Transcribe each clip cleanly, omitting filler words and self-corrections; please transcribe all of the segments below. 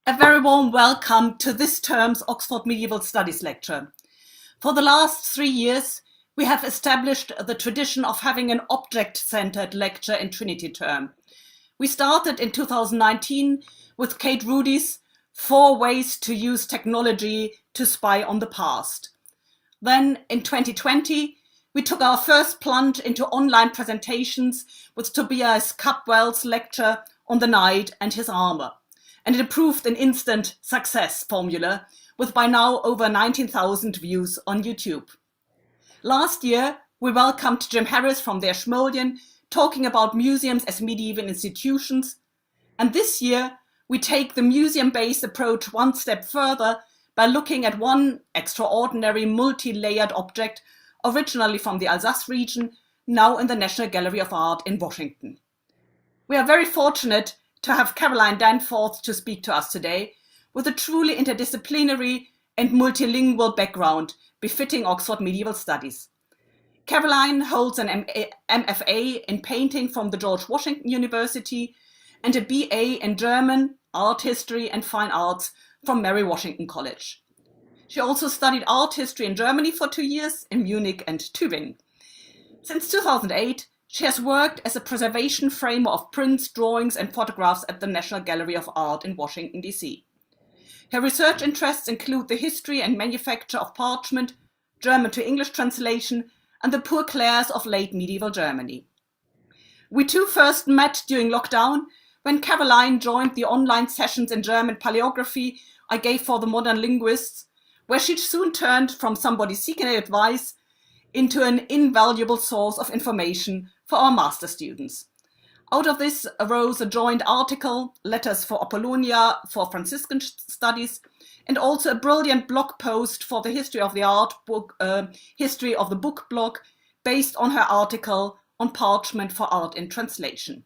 A very warm welcome to this term's Oxford Medieval Studies lecture. For the last 3 years, we have established the tradition of having an object-centered lecture in Trinity term. We started in 2019 with Kate Rudy's 4 Ways to Use Technology to Spy on the Past. Then in 2020, we took our first plunge into online presentations with Tobias Capwell's lecture on the knight and his armor. And it proved an instant success formula with by now over 19,000 views on YouTube. Last year, we welcomed Jim Harris from Der Schmolien talking about museums as medieval institutions. And this year, we take the museum-based approach one step further by looking at one extraordinary multi-layered object originally from the Alsace region, now in the National Gallery of Art in Washington. We are very fortunate to have Caroline Danforth to speak to us today with a truly interdisciplinary and multilingual background befitting Oxford Medieval Studies. Caroline holds an MFA in painting from the George Washington University and a BA in German, art history and fine arts from Mary Washington College. She also studied art history in Germany for 2 years in Munich and Tübingen. Since 2008, she has worked as a preservation framer of prints, drawings and photographs at the National Gallery of Art in Washington, D.C. Her research interests include the history and manufacture of parchment, German to English translation, and the Poor Clares of late medieval Germany. We too first met during lockdown when Caroline joined the online sessions in German paleography I gave for the modern linguists, where she soon turned from somebody seeking advice into an invaluable source of information for our master students. Out of this arose a joint article, Letters for Apollonia for Franciscan Studies, and also a brilliant blog post for the History of the Art book, History of the Book blog, based on her article on Parchment for Art in Translation.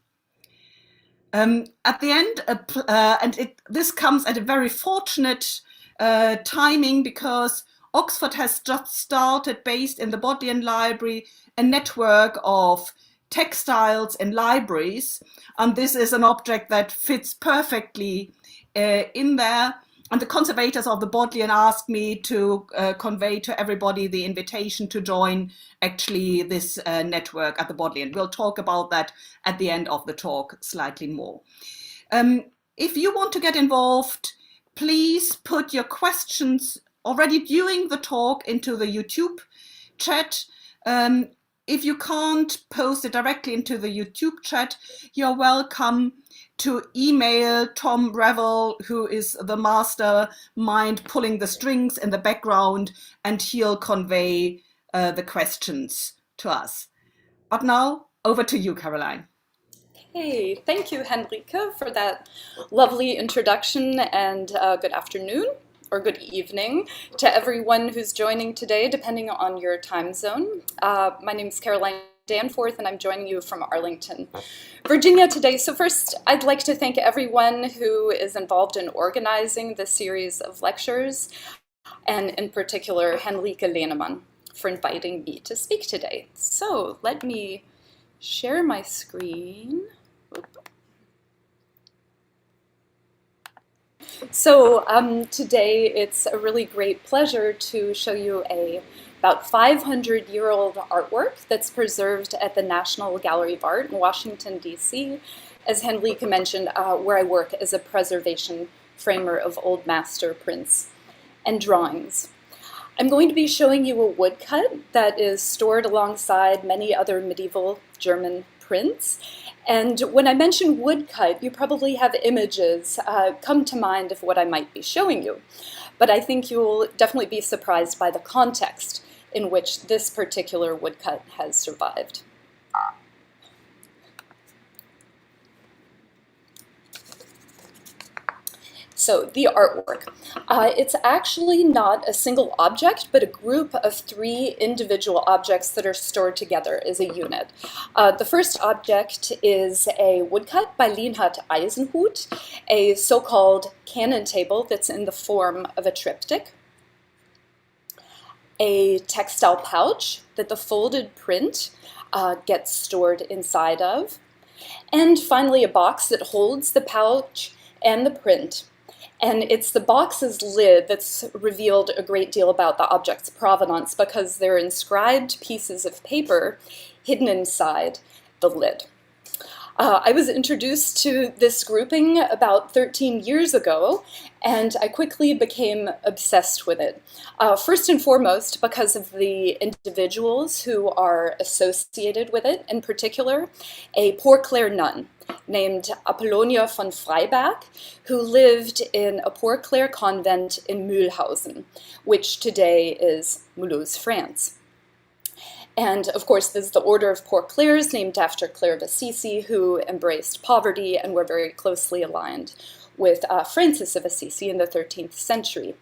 At the end, this comes at a very fortunate timing because Oxford has just started, based in the Bodleian Library, a network of textiles and libraries. And this is an object that fits perfectly in there. And the conservators of the Bodleian asked me to convey to everybody the invitation to join actually this network at the Bodleian. We'll talk about that at the end of the talk slightly more. If you want to get involved, please put your questions already during the talk into the YouTube chat. If you can't post it directly into the YouTube chat, you're welcome to email Tom Revel, who is the mastermind pulling the strings in the background, and he'll convey the questions to us. But now, over to you, Caroline. Hey, thank you, Henrike, for that lovely introduction, and good afternoon or good evening to everyone who's joining today, depending on your time zone. My name is Caroline Danforth, and I'm joining you from Arlington, Virginia today. So first, I'd like to thank everyone who is involved in organizing this series of lectures, and in particular, Henrike Lehnemann, for inviting me to speak today. So let me share my screen. So today it's a really great pleasure to show you a about 500-year-old artwork that's preserved at the National Gallery of Art in Washington, D.C., as Henrike mentioned, where I work as a preservation framer of old master prints and drawings. I'm going to be showing you a woodcut that is stored alongside many other medieval German prints. And when I mention woodcut, you probably have images come to mind of what I might be showing you. But I think you'll definitely be surprised by the context in which this particular woodcut has survived. So the artwork. It's actually not a single object, but a group of 3 individual objects that are stored together as a unit. The first object is a woodcut by Lienhart Ysenhut, a so-called canon table that's in the form of a triptych, a textile pouch that the folded print gets stored inside of, and finally a box that holds the pouch and the print. And it's the box's lid that's revealed a great deal about the object's provenance because they're inscribed pieces of paper hidden inside the lid. I was introduced to this grouping about 13 years ago, and I quickly became obsessed with it. First and foremost, because of the individuals who are associated with it, in particular, a Poor Clare nun named Apollonia von Freyberg, who lived in a Poor Clare convent in Mülhausen, which today is Mulhouse, France. And of course, there's the Order of Poor Clares, named after Clare of Assisi, who embraced poverty and were very closely aligned with Francis of Assisi in the 13th century.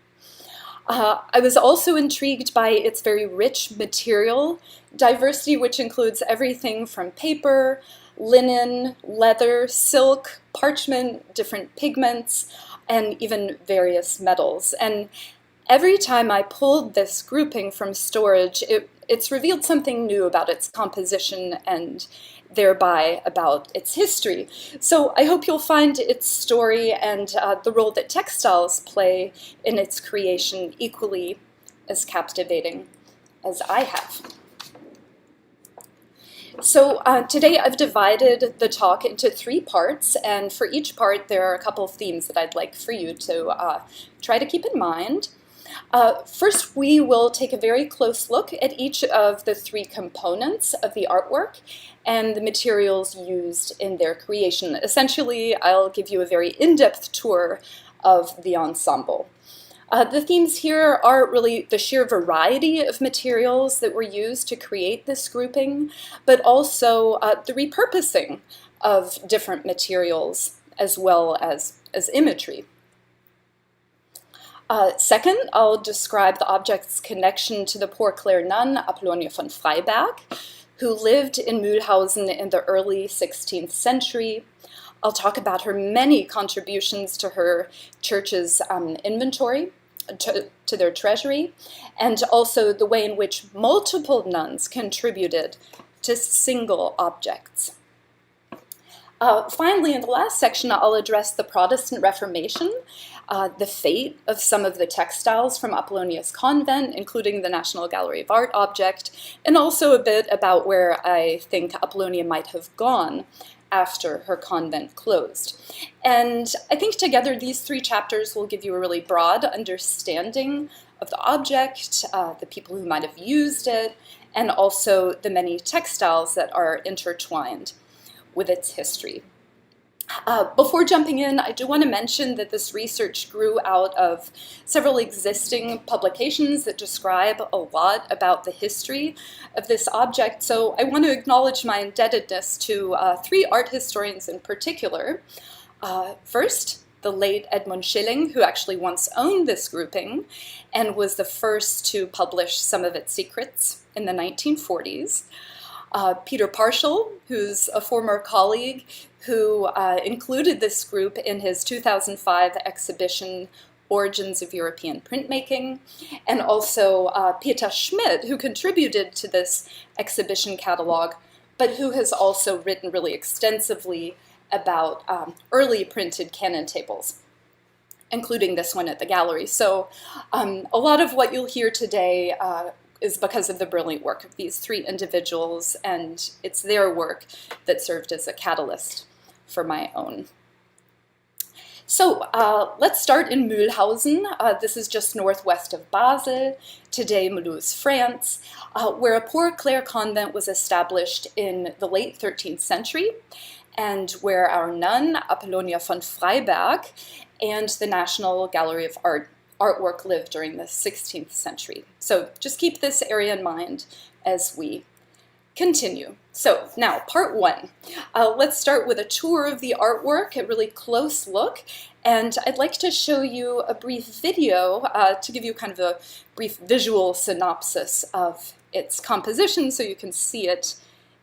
I was also intrigued by its very rich material diversity, which includes everything from paper, linen, leather, silk, parchment, different pigments, and even various metals. And every time I pulled this grouping from storage, it's revealed something new about its composition and thereby about its history. So I hope you'll find its story and the role that textiles play in its creation equally as captivating as I have. So today I've divided the talk into 3 parts, and for each part there are a couple of themes that I'd like for you to try to keep in mind. First, we will take a very close look at each of the 3 components of the artwork and the materials used in their creation. Essentially, I'll give you a very in-depth tour of the ensemble. The themes here are really the sheer variety of materials that were used to create this grouping, but also the repurposing of different materials as well as imagery. Second, I'll describe the object's connection to the Poor Clare nun, Apollonia von Freyberg, who lived in Mülhausen in the early 16th century. I'll talk about her many contributions to her church's inventory, to their treasury, and also the way in which multiple nuns contributed to single objects. Finally, in the last section, I'll address the Protestant Reformation, the fate of some of the textiles from Apollonia's convent, including the National Gallery of Art object, and also a bit about where I think Apollonia might have gone after her convent closed. And I think together these 3 chapters will give you a really broad understanding of the object, the people who might have used it, and also the many textiles that are intertwined with its history. Before jumping in, I do want to mention that this research grew out of several existing publications that describe a lot about the history of this object, so I want to acknowledge my indebtedness to 3 art historians in particular. First, the late Edmund Schilling, who actually once owned this grouping and was the first to publish some of its secrets in the 1940s. Peter Parshall, who's a former colleague who included this group in his 2005 exhibition, Origins of European Printmaking, and also Peter Schmidt, who contributed to this exhibition catalog, but who has also written really extensively about early printed canon tables, including this one at the gallery. So a lot of what you'll hear today is because of the brilliant work of these 3 individuals, and it's their work that served as a catalyst for my own. So let's start in Mülhausen. This is just northwest of Basel, today Mulhouse, France, where a Poor Clare convent was established in the late 13th century, and where our nun, Apollonia von Freyberg, and the National Gallery of Artwork lived during the 16th century. So just keep this area in mind as we continue. So now, part 1. Let's start with a tour of the artwork, a really close look, and I'd like to show you a brief video to give you kind of a brief visual synopsis of its composition so you can see it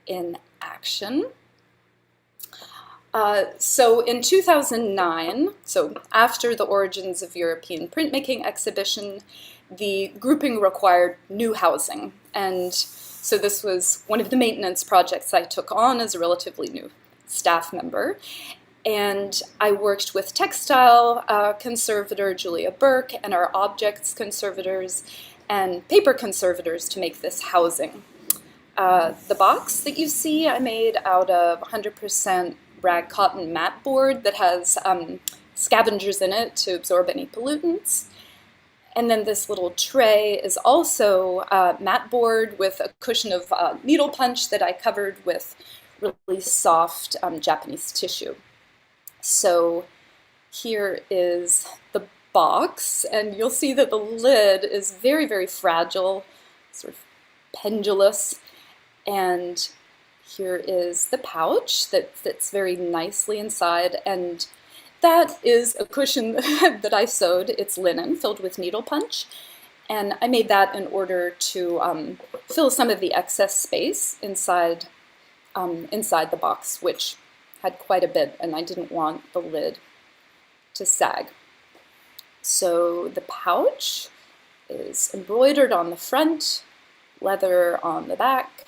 in action. So in 2009, so after the Origins of European Printmaking exhibition, the grouping required new housing, and so this was one of the maintenance projects I took on as a relatively new staff member. And I worked with textile conservator Julia Burke and our objects conservators and paper conservators to make this housing. The box that you see I made out of 100% rag cotton mat board that has scavengers in it to absorb any pollutants. And then this little tray is also mat board with a cushion of needle punch that I covered with really soft Japanese tissue. So here is the box, and you'll see that the lid is very, very fragile, sort of pendulous. And here is the pouch that fits very nicely inside, and that is a cushion that I sewed. It's linen filled with needle punch, and I made that in order to fill some of the excess space inside the box, which had quite a bit, and I didn't want the lid to sag. So the pouch is embroidered on the front, leather on the back,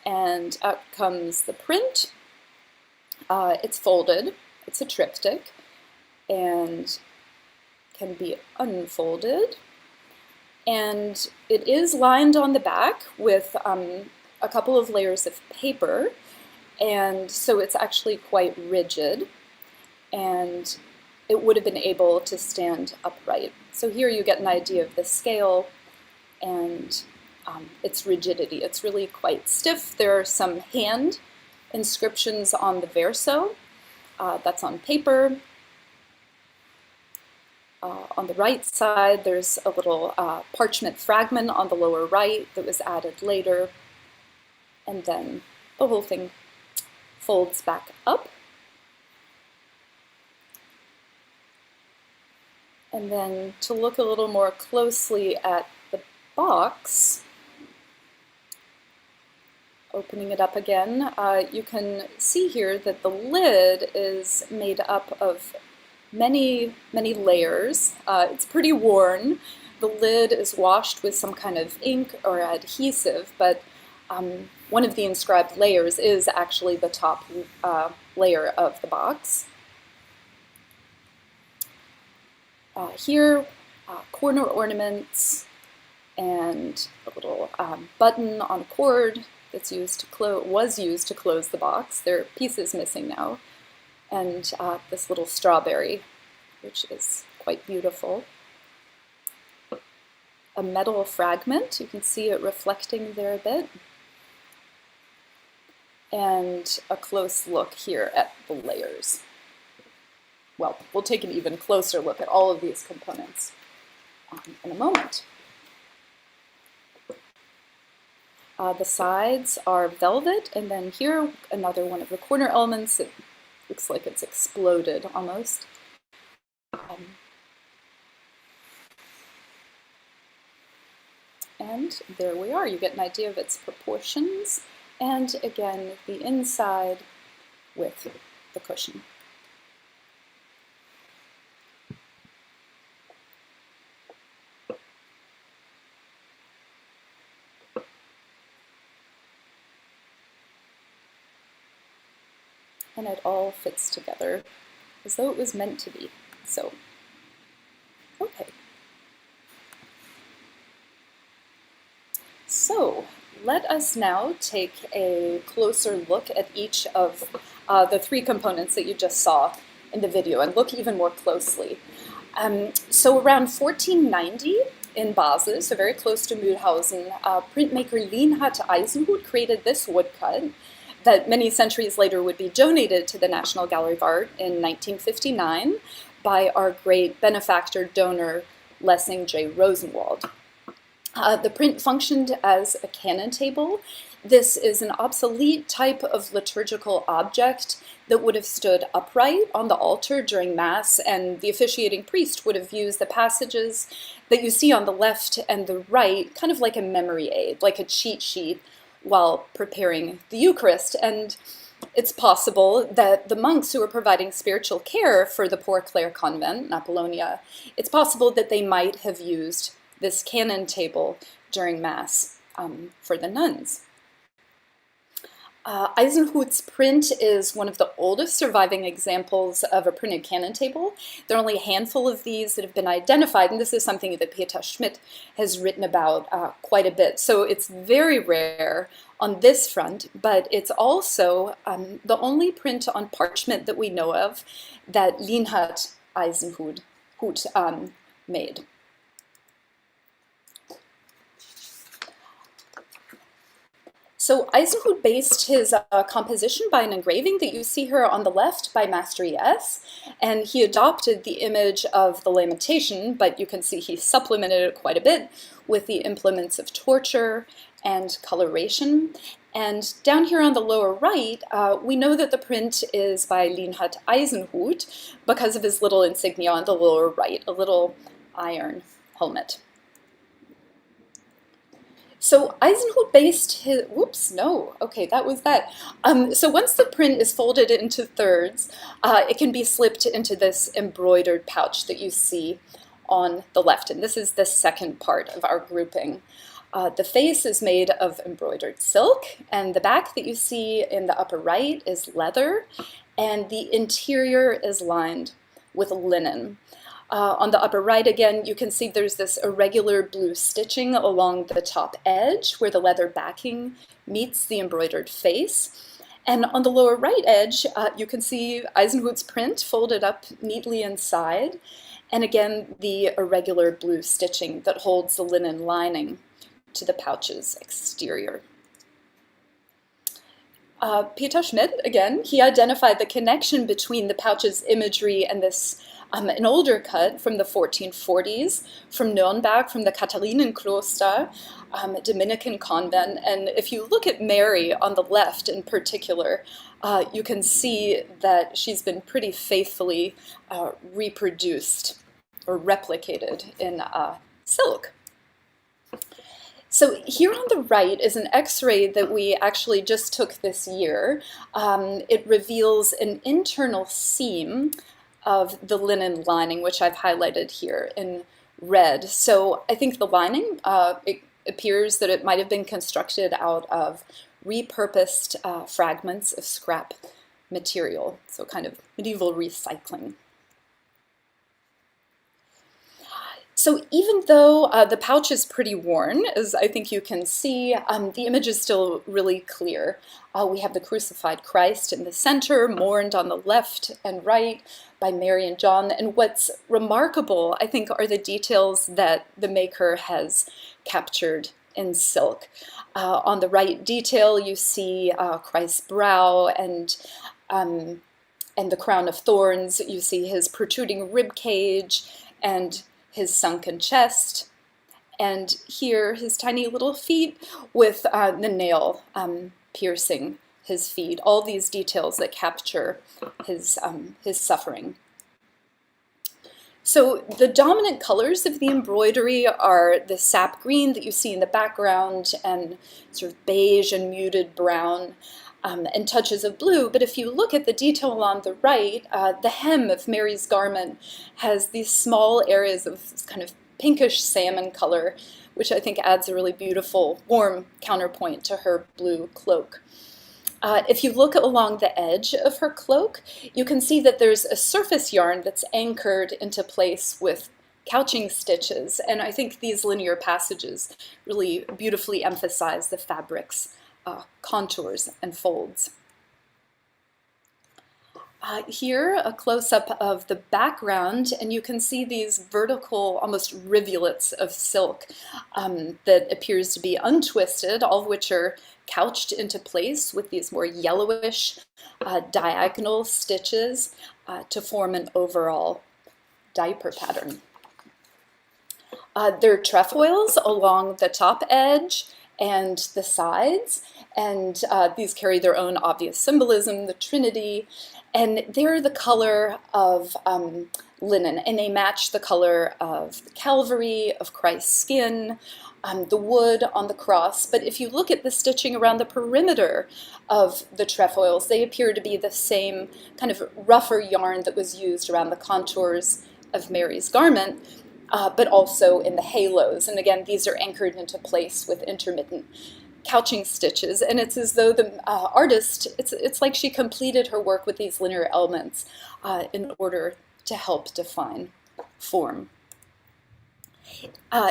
and out comes the print. It's folded, it's a triptych, and can be unfolded. And it is lined on the back with a couple of layers of paper, and so it's actually quite rigid, and it would have been able to stand upright. So here you get an idea of the scale and its rigidity. It's really quite stiff. There are some hand inscriptions on the verso. That's on paper. On the right side, there's a little parchment fragment on the lower right that was added later. And then the whole thing folds back up. And then to look a little more closely at the box, opening it up again, you can see here that the lid is made up of many, many layers. It's pretty worn. The lid is washed with some kind of ink or adhesive, but one of the inscribed layers is actually the top layer of the box. Here, corner ornaments and a little button on a cord that's was used to close the box. There are pieces missing now. And this little strawberry, which is quite beautiful. A metal fragment, you can see it reflecting there a bit. And a close look here at the layers. Well, we'll take an even closer look at all of these components in a moment. The sides are velvet, and then here, another one of the corner elements. It looks like it's exploded almost. And there we are. You get an idea of its proportions. And again, the inside with the cushion. And it all fits together as though it was meant to be. So, okay. So, let us now take a closer look at each of the three components that you just saw in the video and look even more closely. So around 1490 in Basel, so very close to Mülhausen, printmaker Lienhart Ysenhut created this woodcut that many centuries later would be donated to the National Gallery of Art in 1959 by our great benefactor donor Lessing J. Rosenwald. The print functioned as a canon table. This is an obsolete type of liturgical object that would have stood upright on the altar during Mass, and the officiating priest would have used the passages that you see on the left and the right, kind of like a memory aid, like a cheat sheet, while preparing the Eucharist. And it's possible that the monks who were providing spiritual care for the Poor Clare Convent in Apollonia, it's possible that they might have used this canon table during Mass for the nuns. Ysenhut's print is one of the oldest surviving examples of a printed canon table. There are only a handful of these that have been identified, and this is something that Peter Schmidt has written about quite a bit. So it's very rare on this front, but it's also the only print on parchment that we know of that Lienhart Ysenhut made. So Ysenhut based his composition by an engraving that you see here on the left by Master E.S., and he adopted the image of the Lamentation, but you can see he supplemented it quite a bit with the implements of torture and coloration. And down here on the lower right, we know that the print is by Lienhart Ysenhut because of his little insignia on the lower right, a little iron helmet. So Ysenhut based his, whoops, no, okay, that was that. So once the print is folded into thirds, it can be slipped into this embroidered pouch that you see on the left, and this is the second part of our grouping. The face is made of embroidered silk, and the back that you see in the upper right is leather, and the interior is lined with linen. On the upper right again, you can see there's this irregular blue stitching along the top edge where the leather backing meets the embroidered face. And on the lower right edge, you can see Ysenhut's print folded up neatly inside. And again, the irregular blue stitching that holds the linen lining to the pouch's exterior. Peter Schmidt, again, he identified the connection between the pouch's imagery and this an older cut from the 1440s from Nuremberg, from the Katharinenkloster, Dominican convent. And if you look at Mary on the left in particular, you can see that she's been pretty faithfully reproduced or replicated in silk. So here on the right is an X-ray that we actually just took this year. It reveals an internal seam of the linen lining, which I've highlighted here in red. So I think the lining, it appears that it might have been constructed out of repurposed fragments of scrap material, so kind of medieval recycling. So even though the pouch is pretty worn, as I think you can see, the image is still really clear. We have the crucified Christ in the center, mourned on the left and right by Mary and John. And what's remarkable, I think, are the details that the maker has captured in silk. On the right detail, you see Christ's brow and the crown of thorns. You see his protruding rib cage and his sunken chest, and here his tiny little feet with the nail piercing his feet. All these details that capture his suffering. So the dominant colors of the embroidery are the sap green that you see in the background and sort of beige and muted brown. And touches of blue, but if you look at the detail on the right, the hem of Mary's garment has these small areas of kind of pinkish salmon color, which I think adds a really beautiful, warm counterpoint to her blue cloak. If you look along the edge of her cloak, you can see that there's a surface yarn that's anchored into place with couching stitches, and I think these linear passages really beautifully emphasize the fabric's contours and folds. Here, a close-up of the background, and you can see these vertical, almost rivulets of silk that appears to be untwisted, all of which are couched into place with these more yellowish diagonal stitches to form an overall diaper pattern. There are trefoils along the top edge and the sides, and these carry their own obvious symbolism, the Trinity, and they're the color of linen, and they match the color of the Calvary, of Christ's skin, the wood on the cross. But if you look at the stitching around the perimeter of the trefoils, they appear to be the same kind of rougher yarn that was used around the contours of Mary's garment, but also in the halos. And again, these are anchored into place with intermittent couching stitches, and it's as though the artist, it's like she completed her work with these linear elements in order to help define form.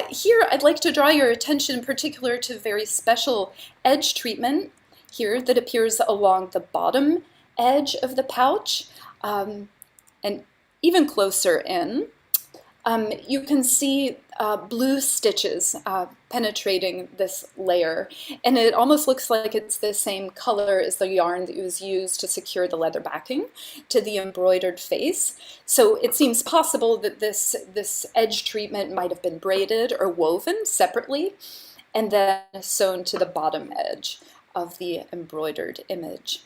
Here I'd like to draw your attention in particular to very special edge treatment here that appears along the bottom edge of the pouch, and even closer in. You can see blue stitches penetrating this layer, and it almost looks like it's the same color as the yarn that was used to secure the leather backing to the embroidered face. So it seems possible that this edge treatment might have been braided or woven separately and then sewn to the bottom edge of the embroidered image.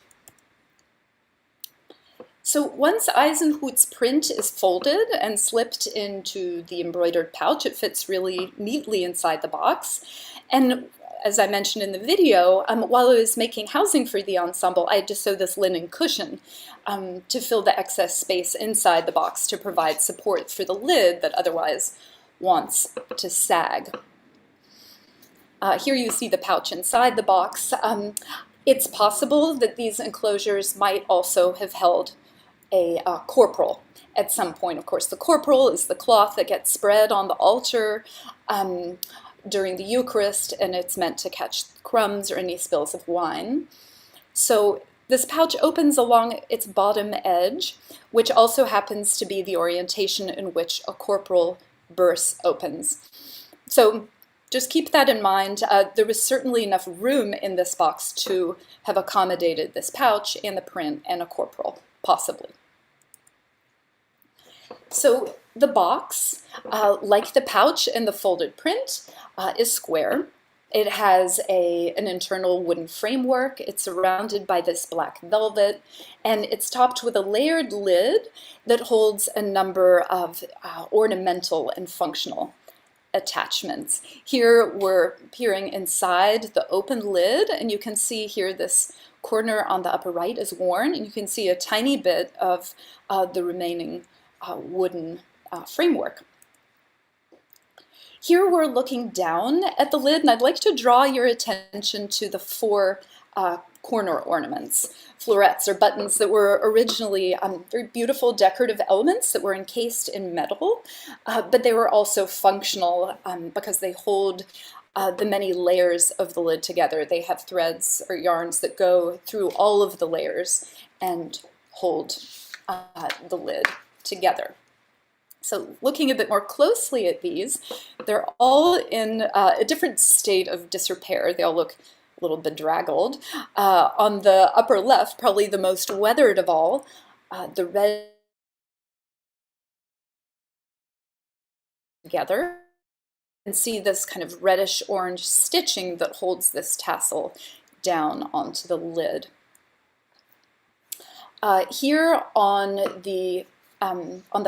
So once Ysenhut's print is folded and slipped into the embroidered pouch, it fits really neatly inside the box. And as I mentioned in the video, while I was making housing for the ensemble, I had to sew this linen cushion to fill the excess space inside the box to provide support for the lid that otherwise wants to sag. Here you see the pouch inside the box. It's possible that these enclosures might also have held a corporal at some point. Of course, the corporal is the cloth that gets spread on the altar during the Eucharist, and it's meant to catch crumbs or any spills of wine. So this pouch opens along its bottom edge, which also happens to be the orientation in which a corporal burse opens. So just keep that in mind. There was certainly enough room in this box to have accommodated this pouch and the print and a corporal, possibly. So the box, like the pouch and the folded print, is square. It has an internal wooden framework. It's surrounded by this black velvet, and it's topped with a layered lid that holds a number of ornamental and functional attachments. Here we're peering inside the open lid, and you can see here this corner on the upper right is worn, and you can see a tiny bit of the remaining wooden framework. Here we're looking down at the lid, and I'd like to draw your attention to the four corner ornaments. Florets or buttons that were originally very beautiful decorative elements that were encased in metal, but they were also functional because they hold the many layers of the lid together. They have threads or yarns that go through all of the layers and hold the lid together. So looking a bit more closely at these, they're all in a different state of disrepair. They all look a little bedraggled. On the upper left, probably the most weathered of all, the red together, and see this kind of reddish orange stitching that holds this tassel down onto the lid. Here on the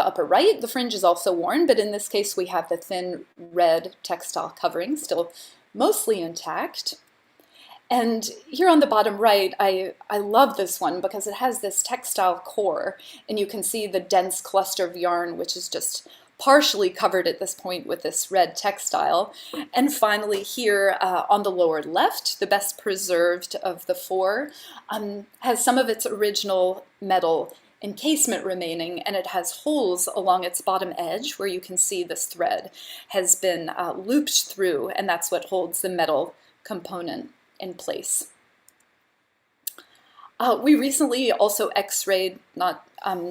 upper right, the fringe is also worn, but in this case we have the thin red textile covering still mostly intact. And here on the bottom right, I love this one because it has this textile core, and you can see the dense cluster of yarn, which is just partially covered at this point with this red textile. And finally here on the lower left, the best preserved of the four, has some of its original metal encasement remaining, and it has holes along its bottom edge where you can see this thread has been looped through, and that's what holds the metal component in place. We recently also x-rayed not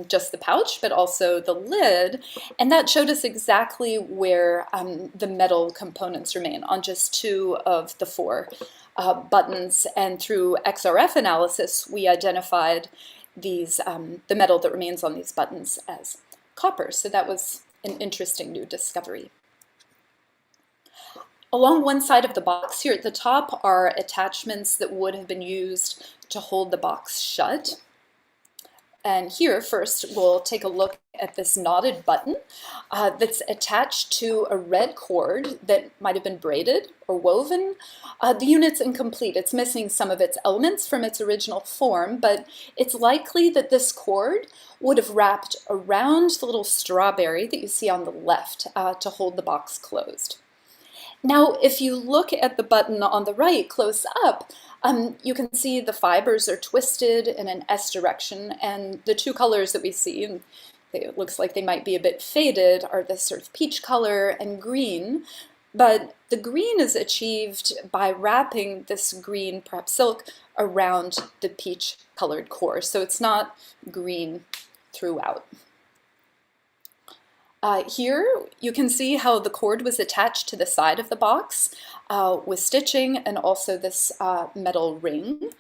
just the pouch, but also the lid, and that showed us exactly where the metal components remain on just two of the four buttons, and through XRF analysis we identified these the metal that remains on these buttons as copper. So that was an interesting new discovery. Along one side of the box here at the top are attachments that would have been used to hold the box shut. And here first we'll take a look at this knotted button that's attached to a red cord that might have been braided or woven. The unit's incomplete. It's missing some of its elements from its original form, but it's likely that this cord would have wrapped around the little strawberry that you see on the left to hold the box closed. Now, if you look at the button on the right close up, you can see the fibers are twisted in an S direction, and the two colors that we see, and it looks like they might be a bit faded, are this sort of peach color and green. But the green is achieved by wrapping this green, perhaps silk, around the peach-colored core. So it's not green throughout. Here you can see how the cord was attached to the side of the box with stitching and also this metal ring.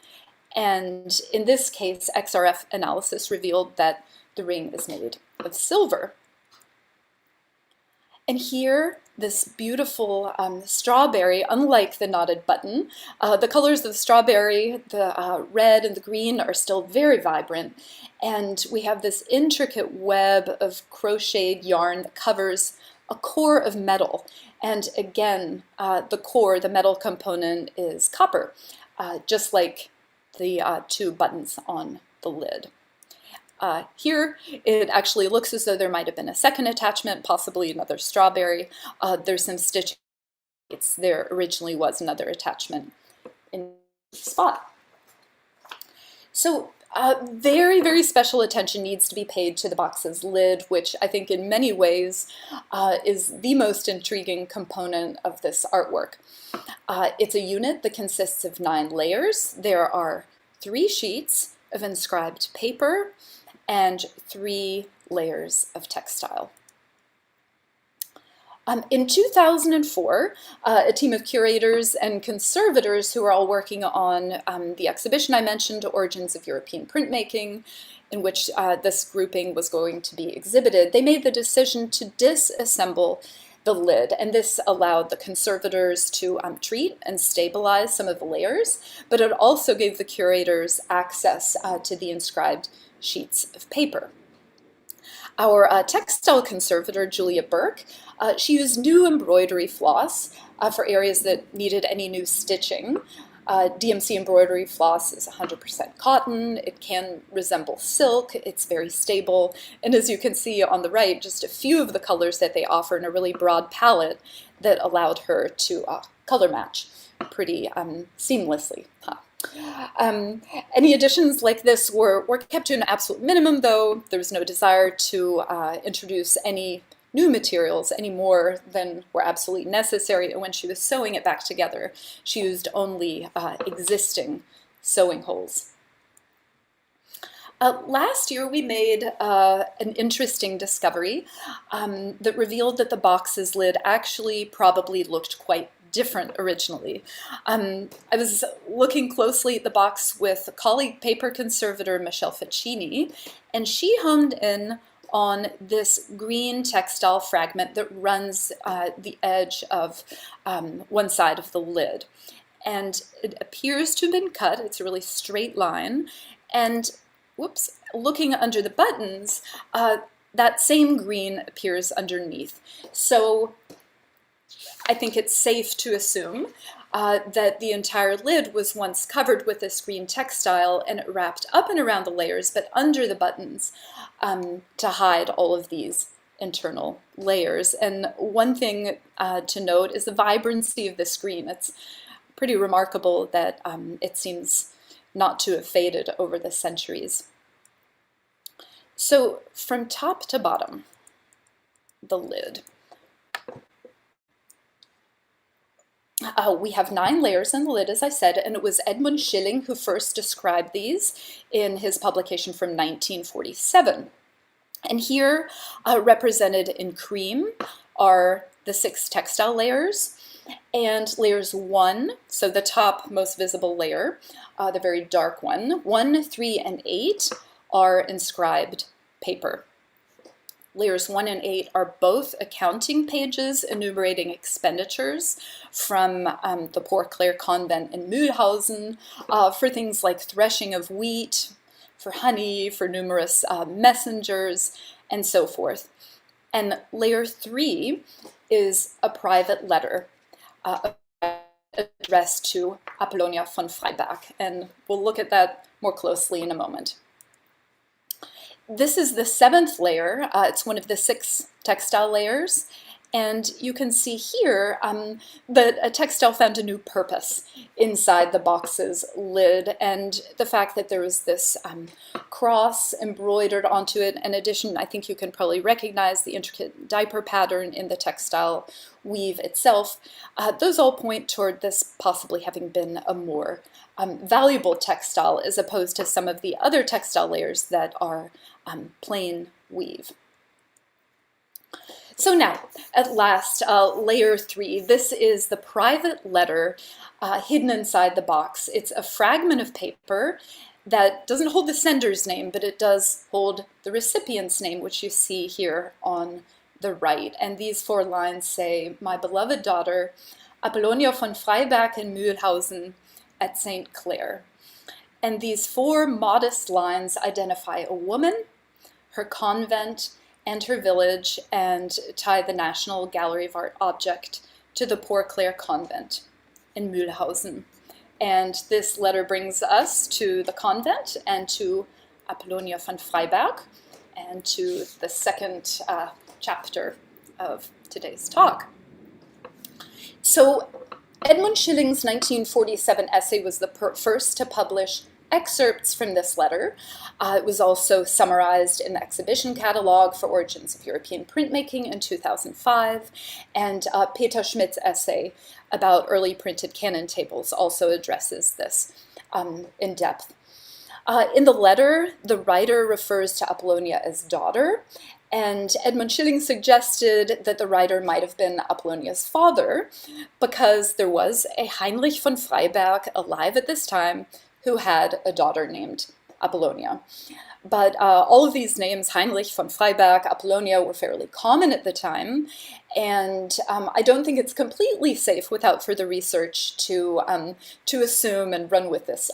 And in this case, XRF analysis revealed that the ring is made of silver. And here, this beautiful strawberry, unlike the knotted button, the colors of the strawberry, the red and the green, are still very vibrant. And we have this intricate web of crocheted yarn that covers a core of metal. And again, the core, the metal component, is copper, just like the two buttons on the lid. Here, it actually looks as though there might have been a second attachment, possibly another strawberry. There's some stitching. There originally was another attachment in the spot. So very, very special attention needs to be paid to the box's lid, which I think in many ways is the most intriguing component of this artwork. It's a unit that consists of 9 layers. There are 3 sheets of inscribed paper and 3 layers of textile. In 2004, a team of curators and conservators who are all working on the exhibition I mentioned, Origins of European Printmaking, in which this grouping was going to be exhibited, they made the decision to disassemble the lid, and this allowed the conservators to treat and stabilize some of the layers, but it also gave the curators access to the inscribed sheets of paper. Our textile conservator, Julia Burke, she used new embroidery floss for areas that needed any new stitching. DMC embroidery floss is 100% cotton. It can resemble silk. It's very stable. And as you can see on the right, just a few of the colors that they offer in a really broad palette that allowed her to color match pretty seamlessly. Any additions like this were kept to an absolute minimum, though. There was no desire to introduce any new materials any more than were absolutely necessary, and when she was sewing it back together, she used only existing sewing holes. Last year we made an interesting discovery that revealed that the box's lid actually probably looked quite different originally. I was looking closely at the box with colleague paper conservator Michelle Faccini, and she honed in on this green textile fragment that runs the edge of one side of the lid. And it appears to have been cut. It's a really straight line. And whoops, looking under the buttons, that same green appears underneath. So I think it's safe to assume that the entire lid was once covered with this green textile and it wrapped up and around the layers, but under the buttons to hide all of these internal layers. And one thing to note is the vibrancy of this green. It's pretty remarkable that it seems not to have faded over the centuries. So from top to bottom, the lid. We have 9 layers in the lid, as I said, and it was Edmund Schilling who first described these in his publication from 1947. And here, represented in cream, are the 6 textile layers, and layers 1, so the top most visible layer, the very dark one, 1, 3, and 8 are inscribed paper. Layers 1 and 8 are both accounting pages enumerating expenditures from the Poor Clare Convent in Mülhausen for things like threshing of wheat, for honey, for numerous messengers, and so forth. And layer 3 is a private letter addressed to Apollonia von Freyberg, and we'll look at that more closely in a moment. This is the 7th layer. It's one of the 6 textile layers, And you can see here that a textile found a new purpose inside the box's lid, and the fact that there was this cross embroidered onto it. In addition, I think you can probably recognize the intricate diaper pattern in the textile weave itself. Those all point toward this possibly having been a more valuable textile as opposed to some of the other textile layers that are plain weave. So now, at last, layer 3. This is the private letter hidden inside the box. It's a fragment of paper that doesn't hold the sender's name, but it does hold the recipient's name, which you see here on the right. And these 4 lines say, "My beloved daughter, Apollonia von Freyberg in Mülhausen at St. Clare." And these 4 modest lines identify a woman, her convent, and her village, and tie the National Gallery of Art object to the Poor Clare Convent in Mülhausen. And this letter brings us to the convent and to Apollonia von Freyberg and to the second chapter of today's talk. So Edmund Schilling's 1947 essay was the first to publish excerpts from this letter. It was also summarized in the exhibition catalog for Origins of European Printmaking in 2005, and Peter Schmidt's essay about early printed canon tables also addresses this in depth. In the letter, the writer refers to Apollonia as daughter, and Edmund Schilling suggested that the writer might have been Apollonia's father, because there was a Heinrich von Freyberg alive at this time who had a daughter named Apollonia. But all of these names, Heinrich von Freyberg, Apollonia, were fairly common at the time, and I don't think it's completely safe without further research to assume and run with this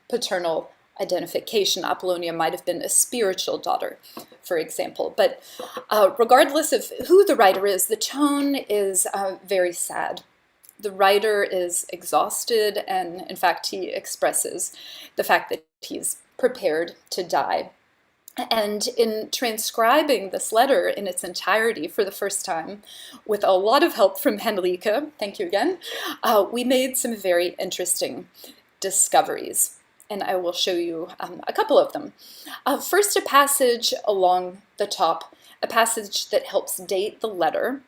paternal identification. Apollonia might have been a spiritual daughter, for example. But regardless of who the writer is, the tone is very sad. The writer is exhausted, and in fact, he expresses the fact that he's prepared to die. And in transcribing this letter in its entirety for the first time, with a lot of help from Henrike, thank you again, we made some very interesting discoveries. And I will show you a couple of them. First, a passage along the top, a passage that helps date the letter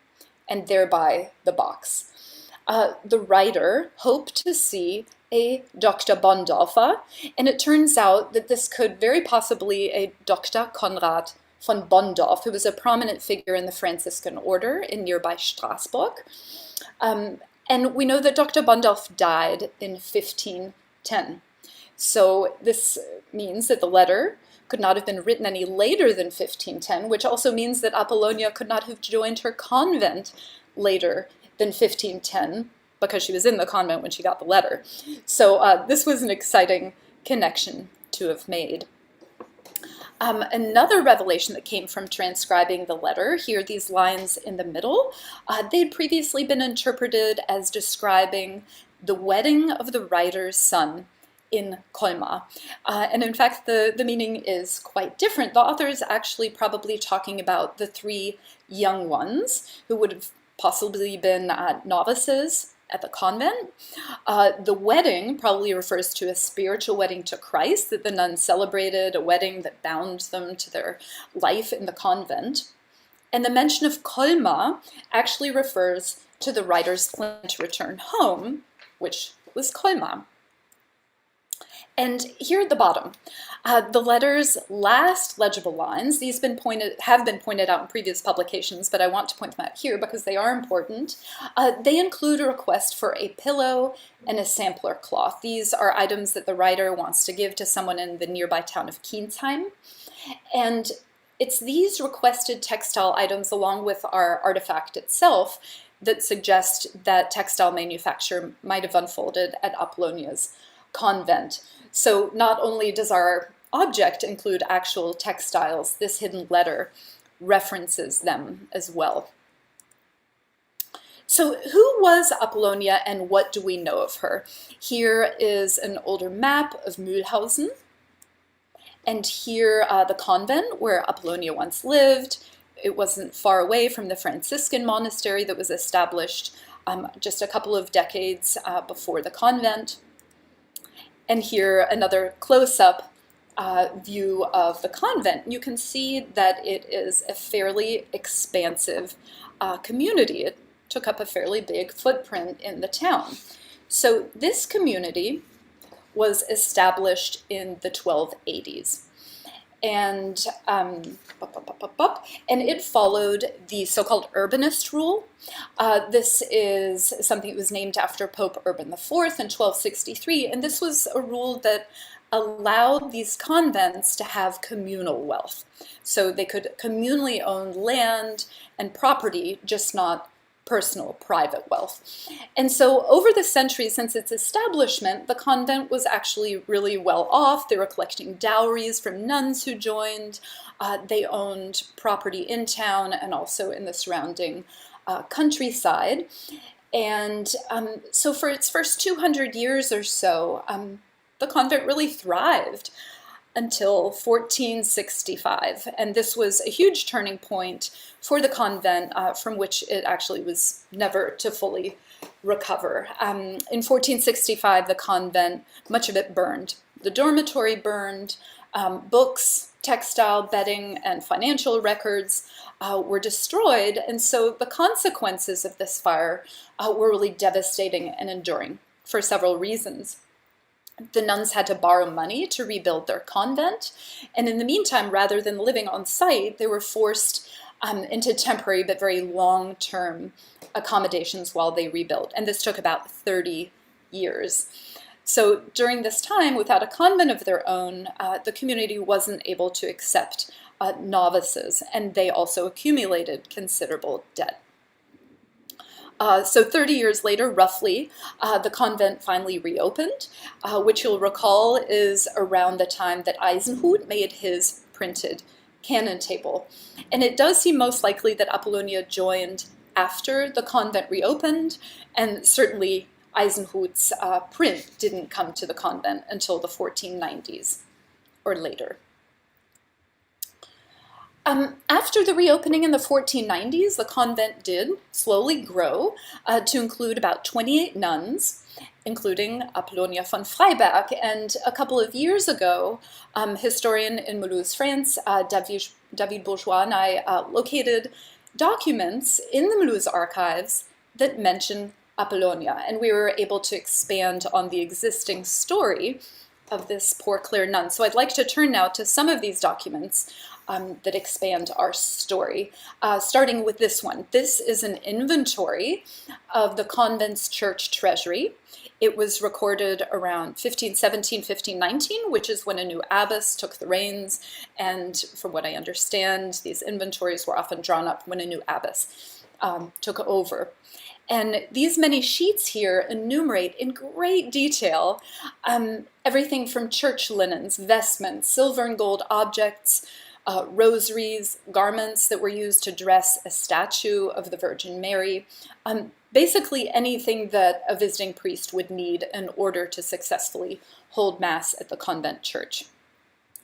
and thereby the box. The writer hoped to see a Dr. Bondorfer, and it turns out that this could very possibly a Dr. Konrad von Bondorf, who was a prominent figure in the Franciscan order in nearby Strasbourg. And we know that Dr. Bondorf died in 1510. So this means that the letter could not have been written any later than 1510, which also means that Apollonia could not have joined her convent later than 1510, because she was in the convent when she got the letter. So this was an exciting connection to have made. Another revelation that came from transcribing the letter, here these lines in the middle, they had previously been interpreted as describing the wedding of the writer's son in Colmar. And in fact, the meaning is quite different. The author is actually probably talking about the 3 young ones who would have possibly been novices at the convent. The wedding probably refers to a spiritual wedding to Christ that the nuns celebrated, a wedding that bound them to their life in the convent. And the mention of Colmar actually refers to the writer's plan to return home, which was Colmar. And here at the bottom, the letter's last legible lines, these have been pointed out in previous publications, but I want to point them out here because they are important. They include a request for a pillow and a sampler cloth. These are items that the writer wants to give to someone in the nearby town of Kienzheim. And it's these requested textile items, along with our artifact itself, that suggest that textile manufacture might have unfolded at Apollonia's convent. So not only does our object include actual textiles, this hidden letter references them as well. So who was Apollonia and what do we know of her? Here is an older map of Mülhausen, and here the convent where Apollonia once lived. It wasn't far away from the Franciscan monastery that was established just a couple of decades before the convent. And here another close-up view of the convent. You can see that it is a fairly expansive community. It took up a fairly big footprint in the town. So this community was established in the 1280s. And it followed the so-called Urbanist Rule. This is something that was named after Pope Urban IV in 1263, and this was a rule that allowed these convents to have communal wealth. So they could communally own land and property, just not personal, private wealth. And so over the centuries since its establishment, the convent was actually really well off. They were collecting dowries from nuns who joined. They owned property in town and also in the surrounding countryside. And so for its first 200 years or so, the convent really thrived until 1465, and this was a huge turning point for the convent from which it actually was never to fully recover. In 1465, the convent, much of it burned. The dormitory burned, books, textile, bedding, and financial records were destroyed, and so the consequences of this fire were really devastating and enduring for several reasons. The nuns had to borrow money to rebuild their convent, and in the meantime, rather than living on site, they were forced into temporary but very long-term accommodations while they rebuilt, and this took about 30 years. So during this time, without a convent of their own, the community wasn't able to accept novices, and they also accumulated considerable debt. So 30 years later, roughly, the convent finally reopened, which you'll recall is around the time that Ysenhut made his printed canon table. And it does seem most likely that Apollonia joined after the convent reopened, and certainly Ysenhut's print didn't come to the convent until the 1490s or later. After the reopening in the 1490s, the convent did slowly grow to include about 28 nuns, including Apollonia von Freyberg. And a couple of years ago, historian in Mulhouse, France, David Bourgeois, and I located documents in the Mulhouse archives that mention Apollonia, and we were able to expand on the existing story of this Poor Clare nun. So I'd like to turn now to some of these documents that expand our story, starting with this one. This is an inventory of the convent's church treasury. It was recorded around 1517, 1519, which is when a new abbess took the reins, and from what I understand, these inventories were often drawn up when a new abbess took over. And these many sheets here enumerate in great detail everything from church linens, vestments, silver and gold objects, rosaries, garments that were used to dress a statue of the Virgin Mary, basically anything that a visiting priest would need in order to successfully hold Mass at the convent church.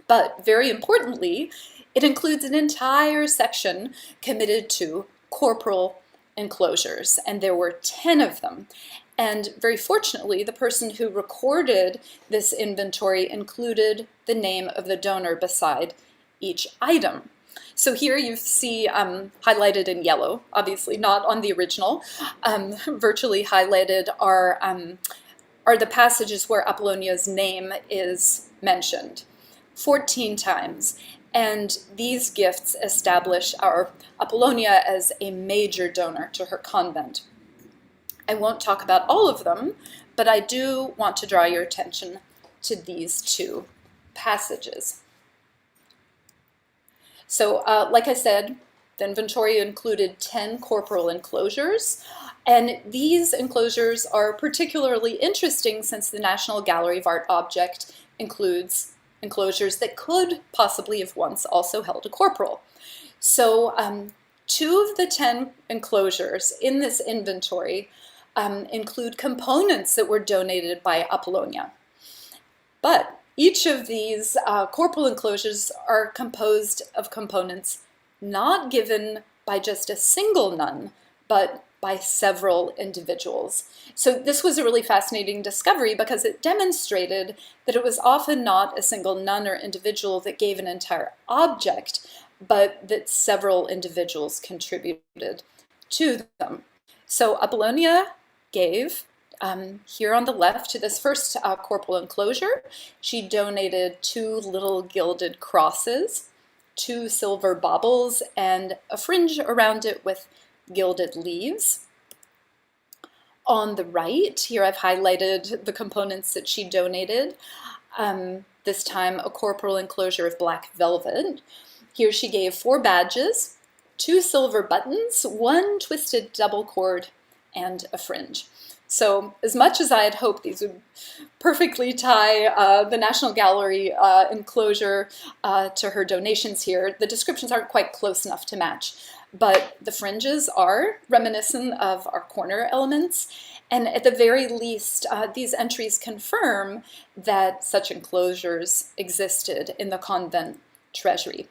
But very importantly, it includes an entire section committed to corporal enclosures, and there were 10 of them. And very fortunately, the person who recorded this inventory included the name of the donor beside each item. So here you see highlighted in yellow, obviously not on the original, virtually highlighted are the passages where Apollonia's name is mentioned 14 times. And these gifts establish our Apollonia as a major donor to her convent. I won't talk about all of them, but I do want to draw your attention to these two passages. So, like I said, the inventory included 10 corporal enclosures, and these enclosures are particularly interesting since the National Gallery of Art object includes enclosures that could possibly have once also held a corporal. So 2 of the 10 enclosures in this inventory include components that were donated by Apollonia. But each of these corporal enclosures are composed of components not given by just a single nun, but by several individuals. So this was a really fascinating discovery because it demonstrated that it was often not a single nun or individual that gave an entire object, but that several individuals contributed to them. So Apollonia gave, here on the left, to this first corporal enclosure, she donated 2 little gilded crosses, 2 silver baubles, and a fringe around it with gilded leaves. On the right, here I've highlighted the components that she donated. This time a corporal enclosure of black velvet. Here she gave 4 badges, 2 silver buttons, 1 twisted double cord, and a fringe. So as much as I had hoped these would perfectly tie the National Gallery enclosure to her donations here, the descriptions aren't quite close enough to match. But the fringes are reminiscent of our corner elements, and at the very least, these entries confirm that such enclosures existed in the convent treasury.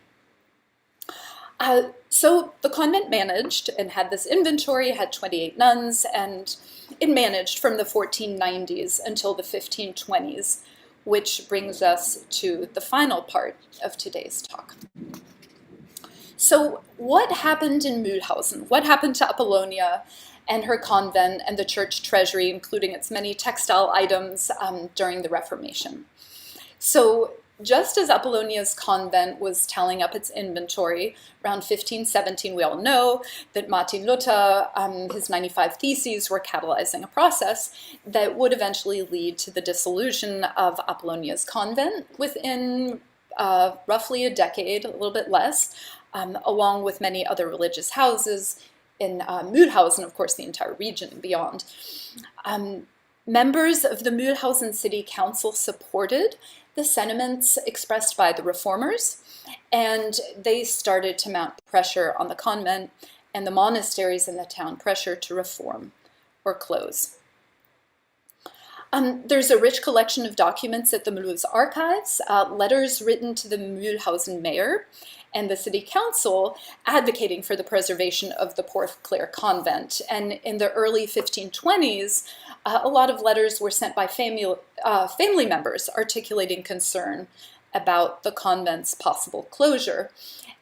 So the convent managed and had this inventory, had 28 nuns, and it managed from the 1490s until the 1520s, which brings us to the final part of today's talk. So what happened in Mülhausen? What happened to Apollonia and her convent and the church treasury, including its many textile items during the Reformation? So just as Apollonia's convent was tallying up its inventory around 1517, we all know that Martin Luther, his 95 Theses were catalyzing a process that would eventually lead to the dissolution of Apollonia's convent within roughly a decade, a little bit less, along with many other religious houses in Mülhausen, of course, the entire region and beyond. Members of the Mülhausen City Council supported the sentiments expressed by the reformers, and they started to mount pressure on the convent and the monasteries in the town, pressure to reform or close. There's a rich collection of documents at the Mulhouse archives, letters written to the Mülhausen mayor and the city council advocating for the preservation of the Poor Clare convent. And in the early 1520s, a lot of letters were sent by family members articulating concern about the convent's possible closure.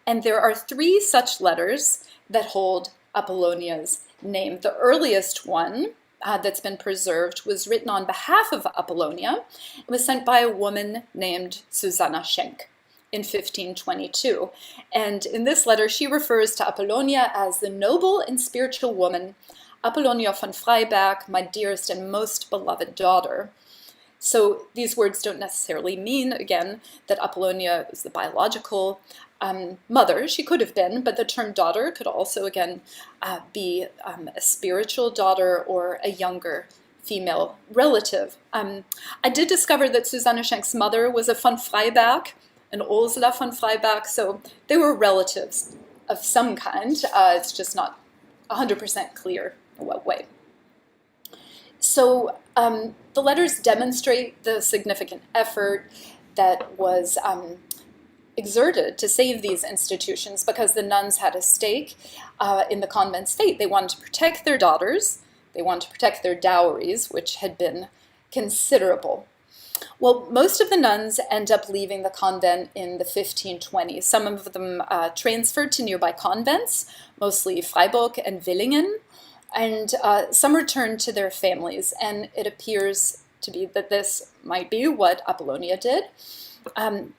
And there are 3 such letters that hold Apollonia's name. The earliest one that's been preserved was written on behalf of Apollonia. It was sent by a woman named Susanna Schenk in 1522. And in this letter, she refers to Apollonia as the noble and spiritual woman, Apollonia von Freyberg, my dearest and most beloved daughter. So these words don't necessarily mean, again, that Apollonia is the biological mother. She could have been, but the term daughter could also, again, be a spiritual daughter or a younger female relative. I did discover that Susanna Schenk's mother was a von Freyberg, an Ursula von Freyberg, so they were relatives of some kind. It's just not 100% clear in what way. So the letters demonstrate the significant effort that was exerted to save these institutions because the nuns had a stake in the convent state. They wanted to protect their daughters, they wanted to protect their dowries, which had been considerable. Well, most of the nuns end up leaving the convent in the 1520s. Some of them transferred to nearby convents, mostly Freiburg and Villingen, and some returned to their families. And it appears to be that this might be what Apollonia did.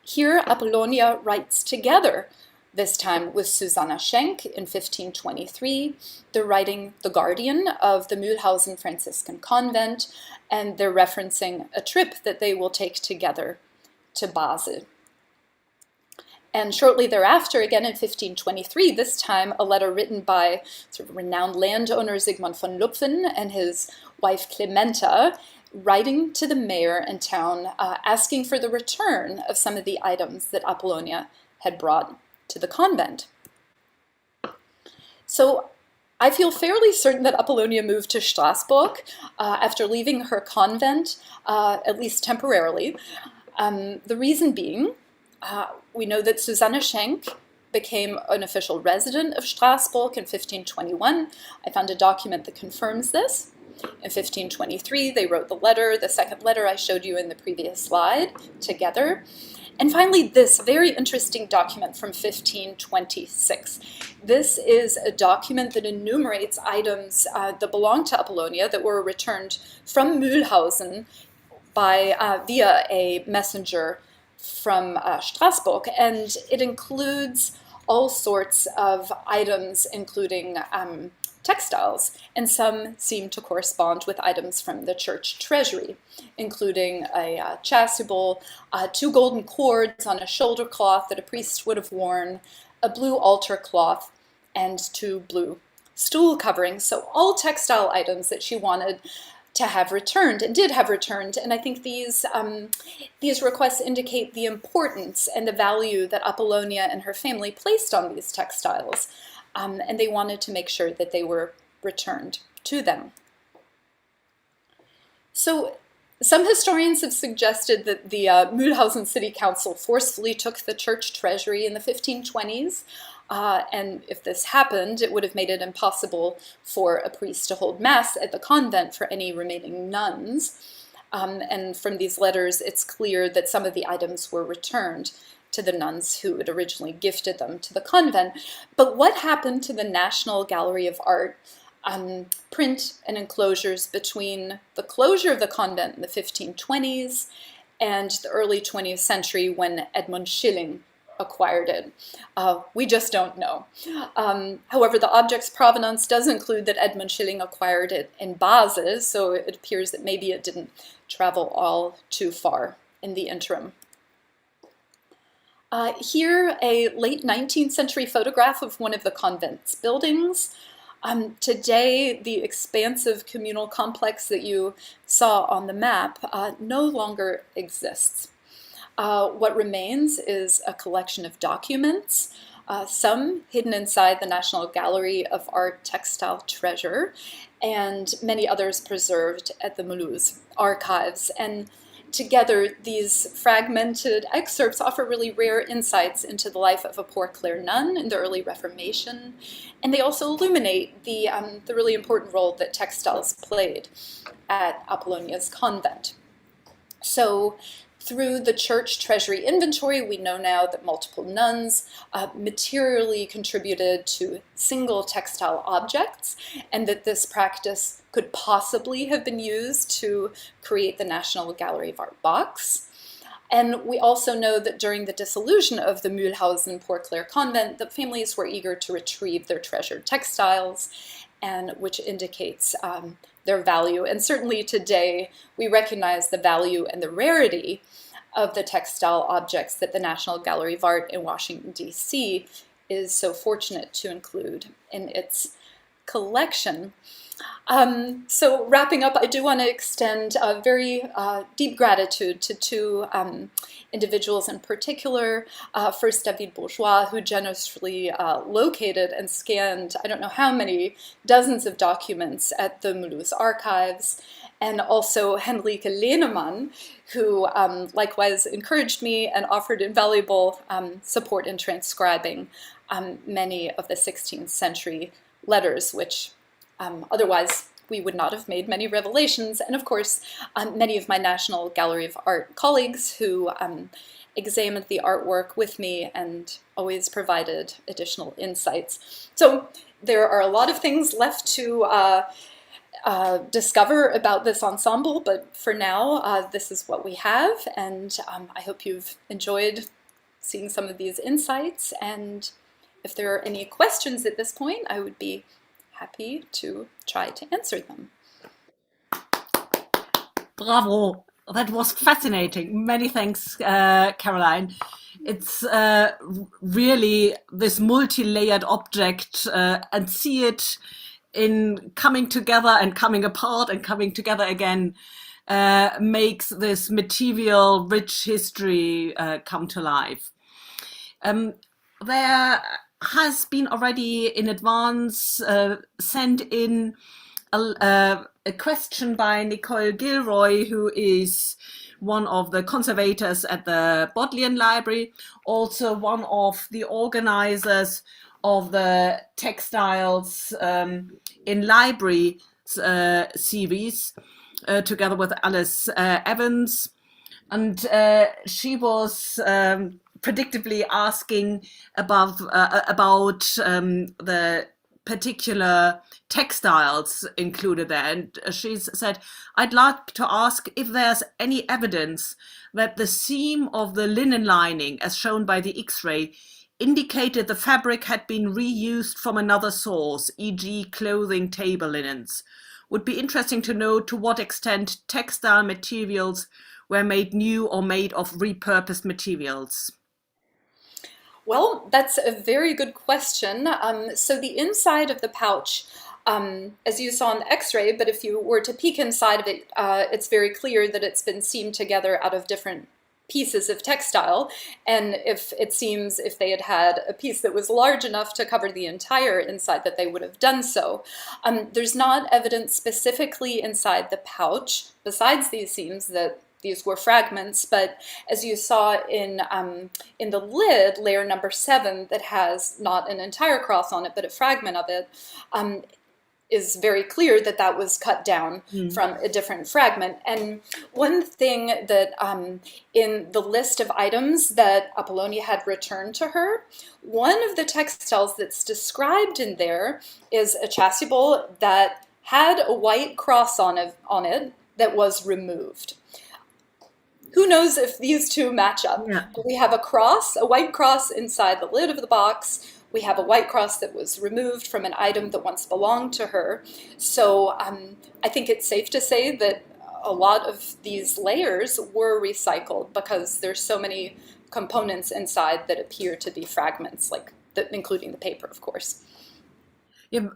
Here, Apollonia writes together, this time with Susanna Schenk in 1523. They're writing The Guardian of the Mülhausen Franciscan Convent, and they're referencing a trip that they will take together to Basel. And shortly thereafter, again in 1523, this time a letter written by sort of renowned landowner Sigmund von Lupfen and his wife Clementa, writing to the mayor and town, asking for the return of some of the items that Apollonia had brought to the convent. So I feel fairly certain that Apollonia moved to Strasbourg after leaving her convent, at least temporarily. The reason being, we know that Susanna Schenk became an official resident of Strasbourg in 1521. I found a document that confirms this. In 1523, they wrote the letter, the second letter I showed you in the previous slide, together. And finally, this very interesting document from 1526. This is a document that enumerates items that belong to Apollonia that were returned from Mülhausen via a messenger from Strasbourg, and it includes all sorts of items, including textiles, and some seem to correspond with items from the church treasury, including a chasuble, 2 golden cords on a shoulder cloth that a priest would have worn, a blue altar cloth, and 2 blue stool coverings. So all textile items that she wanted to have returned and did have returned. And I think these requests indicate the importance and the value that Apollonia and her family placed on these textiles. And they wanted to make sure that they were returned to them. So some historians have suggested that the Mülhausen City Council forcefully took the church treasury in the 1520s. And if this happened, it would have made it impossible for a priest to hold mass at the convent for any remaining nuns. And from these letters, it's clear that some of the items were returned to the nuns who had originally gifted them to the convent. But what happened to the National Gallery of Art print and enclosures between the closure of the convent in the 1520s and the early 20th century when Edmund Schilling acquired it? We just don't know. However, the object's provenance does include that Edmund Schilling acquired it in Basel, so it appears that maybe it didn't travel all too far in the interim. Here, a late 19th century photograph of one of the convent's buildings. Today, the expansive communal complex that you saw on the map no longer exists. What remains is a collection of documents, some hidden inside the National Gallery of Art textile treasure, and many others preserved at the Mulhouse archives. And together, these fragmented excerpts offer really rare insights into the life of a Poor Clare nun in the early Reformation, and they also illuminate the really important role that textiles played at Apollonia's convent. So, through the church treasury inventory, we know now that multiple nuns materially contributed to single textile objects, and that this practice could possibly have been used to create the National Gallery of Art box. And we also know that during the dissolution of the Mülhausen Poor Clare convent, the families were eager to retrieve their treasured textiles, and which indicates their value. And certainly today, we recognize the value and the rarity of the textile objects that the National Gallery of Art in Washington, D.C. is so fortunate to include in its collection. So wrapping up, I do want to extend a very deep gratitude to 2 individuals in particular. First, David Bourgeois, who generously located and scanned I don't know how many dozens of documents at the Mulhouse archives, and also Henrike Lehnemann, who likewise encouraged me and offered invaluable support in transcribing many of the 16th century letters, which otherwise we would not have made many revelations. And of course, many of my National Gallery of Art colleagues who examined the artwork with me and always provided additional insights. So there are a lot of things left to discover about this ensemble, but for now, this is what we have, and I hope you've enjoyed seeing some of these insights, and if there are any questions at this point, I would be happy to try to answer them. Bravo! That was fascinating. Many thanks, Caroline. It's really this multi-layered object, and see it in coming together and coming apart and coming together again, makes this material rich history come to life. There has been already in advance sent in a question by Nicole Gilroy, who is one of the conservators at the Bodleian Library, also one of the organizers of the Textiles in Library series, together with Alice Evans. And she was predictably asking about the particular textiles included there. And she said, I'd like to ask if there's any evidence that the seam of the linen lining, as shown by the X-ray, indicated the fabric had been reused from another source, e.g. clothing table linens. Would be interesting to know to what extent textile materials were made new or made of repurposed materials. Well, that's a very good question. So the inside of the pouch, as you saw in the X-ray, but if you were to peek inside of it, it's very clear that it's been seamed together out of different pieces of textile. And if they had had a piece that was large enough to cover the entire inside, that they would have done so. There's not evidence specifically inside the pouch, besides these seams, that these were fragments, but as you saw in the lid, layer number 7, that has not an entire cross on it, but a fragment of it, is very clear that that was cut down from a different fragment. And one thing that in the list of items that Apollonia had returned to her, one of the textiles that's described in there is a chasuble that had a white cross on it that was removed. Who knows if these two match up? Yeah. We have a white cross inside the lid of the box. We have a white cross that was removed from an item that once belonged to her. So I think it's safe to say that a lot of these layers were recycled because there's so many components inside that appear to be fragments, including the paper, of course. Yeah,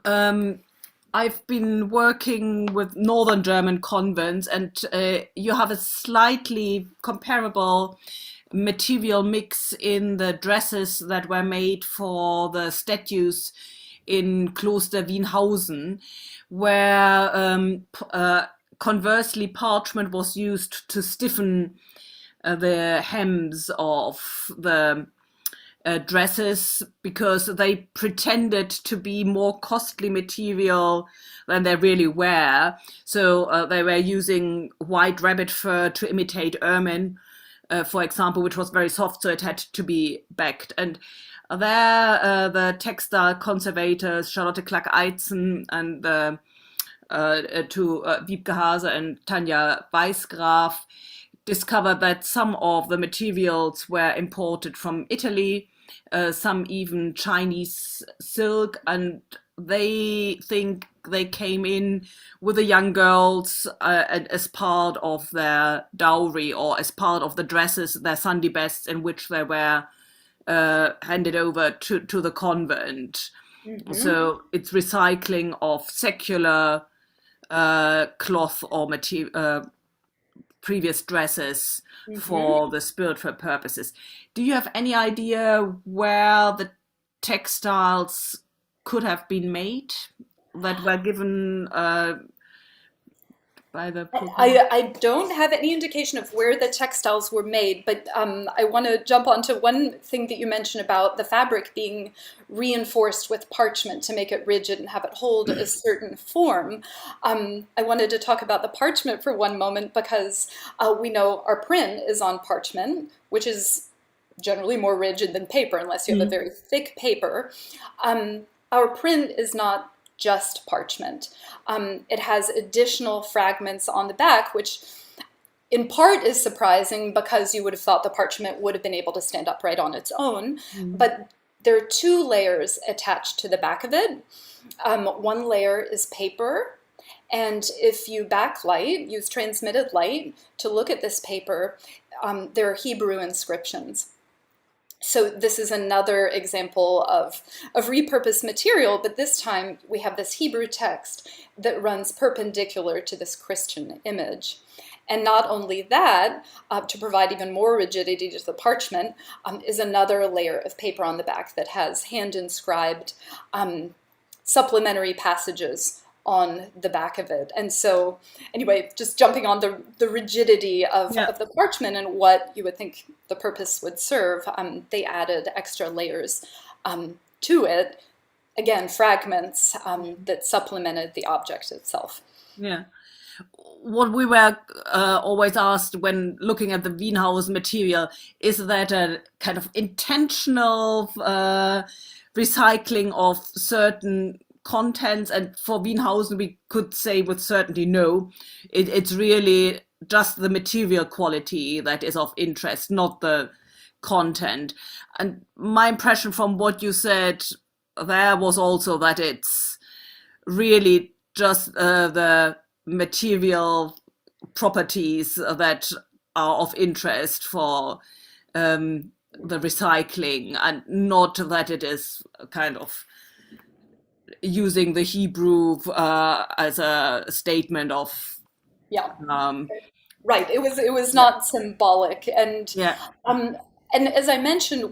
I've been working with Northern German convents, and you have a slightly comparable material mix in the dresses that were made for the statues in Kloster Wienhausen, where conversely parchment was used to stiffen the hems of the dresses, because they pretended to be more costly material than they really were. So they were using white rabbit fur to imitate ermine, for example, which was very soft, so it had to be backed. And there, the textile conservators, Charlotte Klack-Eitzen and Wiebke Hase and Tanja Weisgraf, discovered that some of the materials were imported from Italy, some even Chinese silk, and they think they came in with the young girls as part of their dowry, or as part of the dresses, their Sunday bests, in which they were handed over to the convent. Mm-hmm. So it's recycling of secular cloth or material, previous dresses, mm-hmm. for the spiritual purposes. Do you have any idea where the textiles could have been made that were given by the Pope? I don't have any indication of where the textiles were made, but I want to jump onto one thing that you mentioned about the fabric being reinforced with parchment to make it rigid and have it hold a certain form. I wanted to talk about the parchment for one moment, because we know our print is on parchment, which is generally more rigid than paper, unless you have a very thick paper. Our print is not just parchment. It has additional fragments on the back, which in part is surprising because you would have thought the parchment would have been able to stand upright on its own. Mm-hmm. But there are 2 layers attached to the back of it. One layer is paper, and if you backlight, use transmitted light to look at this paper, there are Hebrew inscriptions. So this is another example of repurposed material, but this time we have this Hebrew text that runs perpendicular to this Christian image. And not only that, to provide even more rigidity to the parchment, is another layer of paper on the back that has hand-inscribed supplementary passages on the back of it. And so anyway, just jumping on the rigidity of the parchment and what you would think the purpose would serve, they added extra layers to it, again, fragments that supplemented the object itself. Yeah. What we were always asked when looking at the Lienhart material, is that a kind of intentional recycling of certain contents? And for Lienhart, we could say with certainty no. It's really just the material quality that is of interest, not the content. And my impression from what you said there was also that it's really just the material properties that are of interest for the recycling, and not that it is kind of using the Hebrew as a statement of right. It was not symbolic, and and as I mentioned,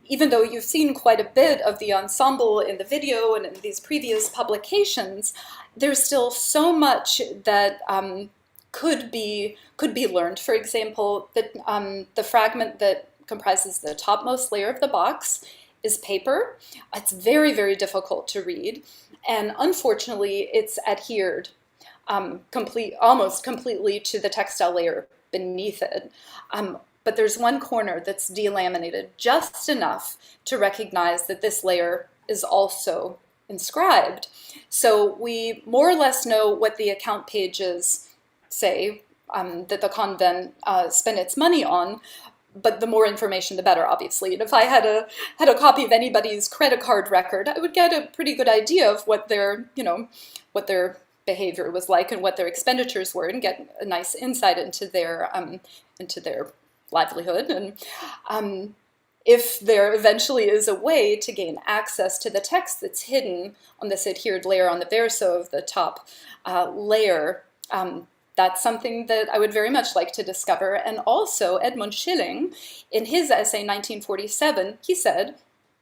even though you've seen quite a bit of the ensemble in the video and in these previous publications, there's still so much that could be learned. For example, the fragment that comprises the topmost layer of the box is paper. It's very, very difficult to read, and unfortunately, it's adhered almost completely to the textile layer beneath it. But there's one corner that's delaminated just enough to recognize that this layer is also inscribed. So we more or less know what the account pages say that the convent spent its money on, but the more information, the better, obviously. And if I had a copy of anybody's credit card record, I would get a pretty good idea of what their behavior was like and what their expenditures were, and get a nice insight into their livelihood. And if there eventually is a way to gain access to the text that's hidden on this adhered layer on the verso of the top layer, that's something that I would very much like to discover. And also Edmund Schilling, in his essay 1947, he said,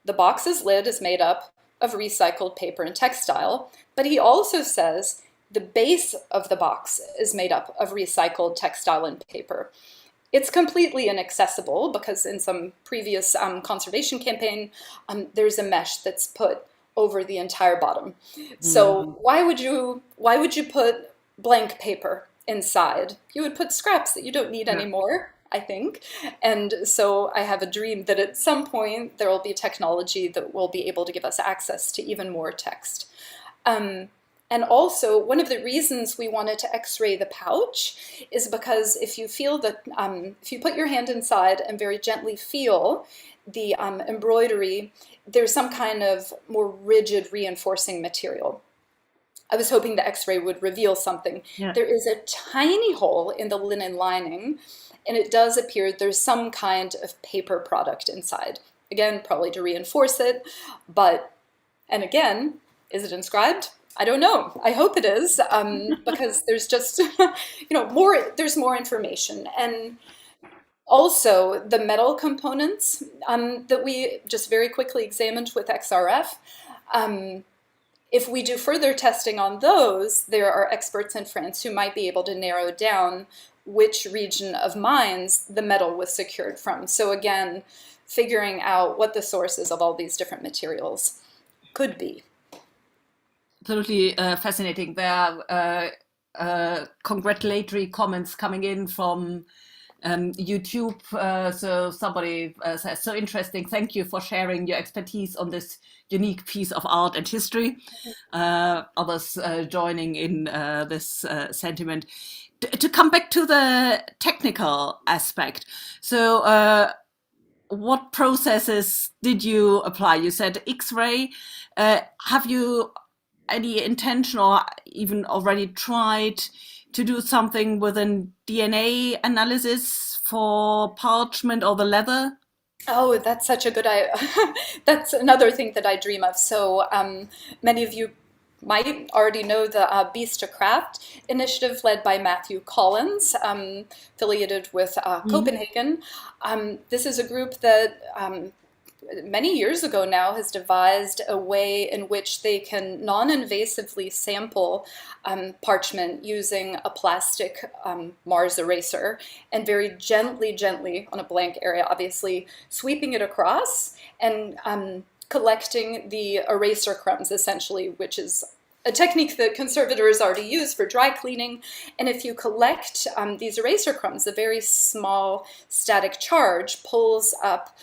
the box's lid is made up of recycled paper and textile, but he also says the base of the box is made up of recycled textile and paper. It's completely inaccessible because in some previous conservation campaign, there's a mesh that's put over the entire bottom. So why would you put blank paper inside? You would put scraps that you don't need anymore, I think. And so I have a dream that at some point there will be technology that will be able to give us access to even more text. And also, one of the reasons we wanted to X-ray the pouch is because if you feel that, if you put your hand inside and very gently feel the embroidery, there's some kind of more rigid reinforcing material. I was hoping the X-ray would reveal something. Yeah. There is a tiny hole in the linen lining, and it does appear there's some kind of paper product inside. Again, probably to reinforce it, and again, is it inscribed? I don't know. I hope it is, because there's just, there's more information. And also the metal components that we just very quickly examined with XRF. If we do further testing on those, there are experts in France who might be able to narrow down which region of mines the metal was secured from. So again, figuring out what the sources of all these different materials could be. Absolutely fascinating. There are congratulatory comments coming in from YouTube. So somebody says, so interesting. Thank you for sharing your expertise on this unique piece of art and history. Others joining in this sentiment. To come back to the technical aspect. So what processes did you apply? You said X-ray. Have you any intention or even already tried to do something with a DNA analysis for parchment or the leather? Oh, that's such a good idea. That's another thing that I dream of. So many of you might already know the Bees to Craft initiative led by Matthew Collins, affiliated with Copenhagen. This is a group that many years ago now, has devised a way in which they can non-invasively sample parchment using a plastic Mars eraser, and very gently on a blank area, obviously, sweeping it across and collecting the eraser crumbs, essentially, which is a technique that conservators already use for dry cleaning. And if you collect these eraser crumbs, a very small static charge pulls up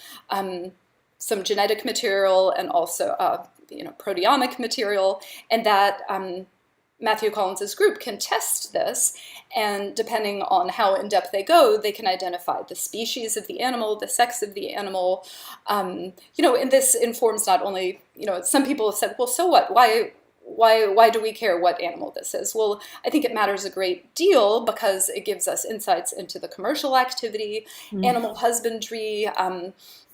some genetic material and also proteomic material, and that Matthew Collins's group can test this, and depending on how in depth they go, they can identify the species of the animal, the sex of the animal. And this informs not only, some people have said, well, so what? Why do we care what animal this is? Well, I think it matters a great deal because it gives us insights into the commercial activity, animal husbandry,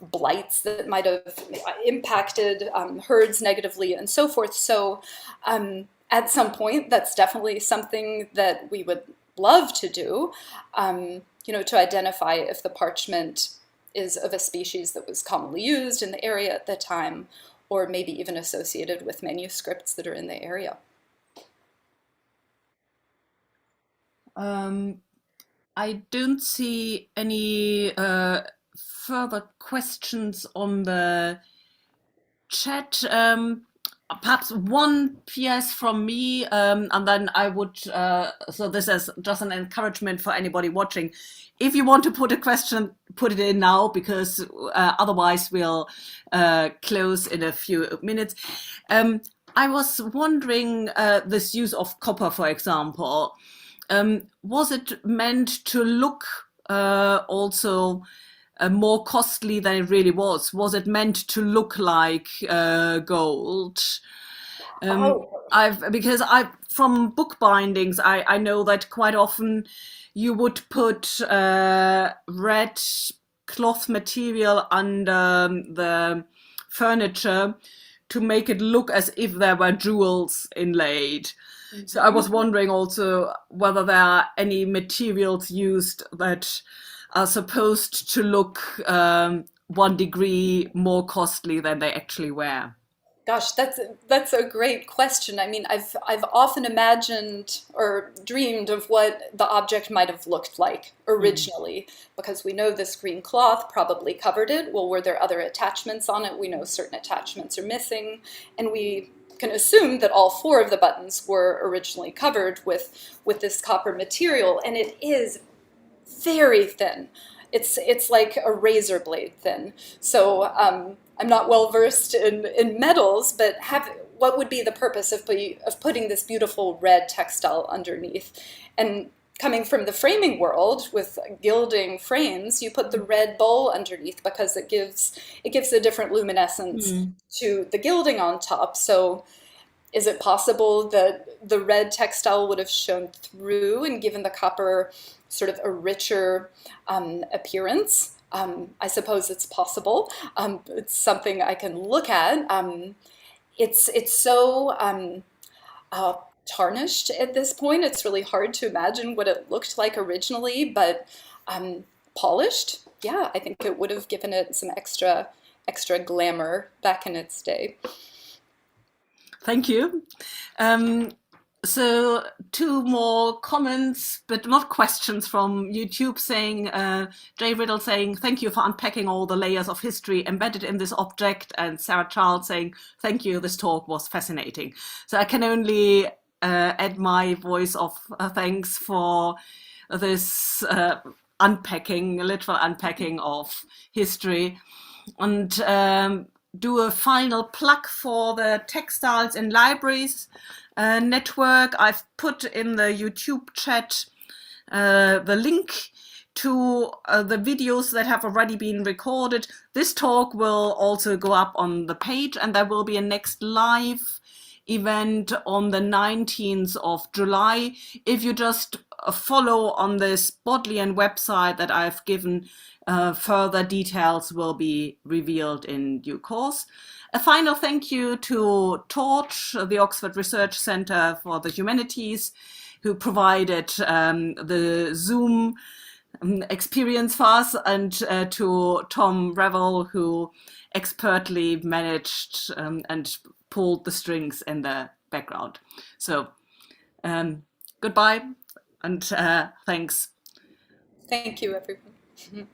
blights that might have impacted herds negatively, and so forth. So at some point, that's definitely something that we would love to do, to identify if the parchment is of a species that was commonly used in the area at the time, or maybe even associated with manuscripts that are in the area. I don't see any further questions on the chat. Perhaps one PS from me, and then I would, so this is just an encouragement for anybody watching. If you want to put a question, put it in now, because otherwise we'll close in a few minutes. I was wondering, this use of copper, for example, was it meant to look also more costly than it really was? Was it meant to look like gold? Because from book bindings, I know that quite often you would put red cloth material under the furniture to make it look as if there were jewels inlaid. So I was wondering also whether there are any materials used that are supposed to look 1 degree more costly than they actually were. Gosh, that's a great question. I mean, I've often imagined or dreamed of what the object might have looked like originally, because we know this green cloth probably covered it. Well, were there other attachments on it? We know certain attachments are missing, and we can assume that all 4 of the buttons were originally covered with this copper material, and it is very thin. It's like a razor blade thin. So I'm not well versed in metals, but what would be the purpose of putting this beautiful red textile underneath? And coming from the framing world with gilding frames, you put the red bowl underneath because it gives a different luminescence to the gilding on top. So is it possible that the red textile would have shown through and given the copper sort of a richer appearance? I suppose it's possible. It's something I can look at. It's so tarnished at this point. It's really hard to imagine what it looked like originally, but polished, yeah, I think it would have given it some extra glamour back in its day. Thank you. So 2 more comments, but not questions, from YouTube saying, Jay Riddle saying, thank you for unpacking all the layers of history embedded in this object, and Sarah Charles saying, thank you, this talk was fascinating. So I can only add my voice of thanks for this literal unpacking of history, and do a final plug for the Textiles in Libraries network. I've put in the YouTube chat the link to the videos that have already been recorded. This talk will also go up on the page, and there will be a next live event on the 19th of July. If you just follow on this Bodleian website that I've given, further details will be revealed in due course. A final thank you to Torch, the Oxford Research Centre for the Humanities, who provided the Zoom experience for us, and to Tom Revel, who expertly managed and pulled the strings in the background. So goodbye and thanks. Thank you, everyone.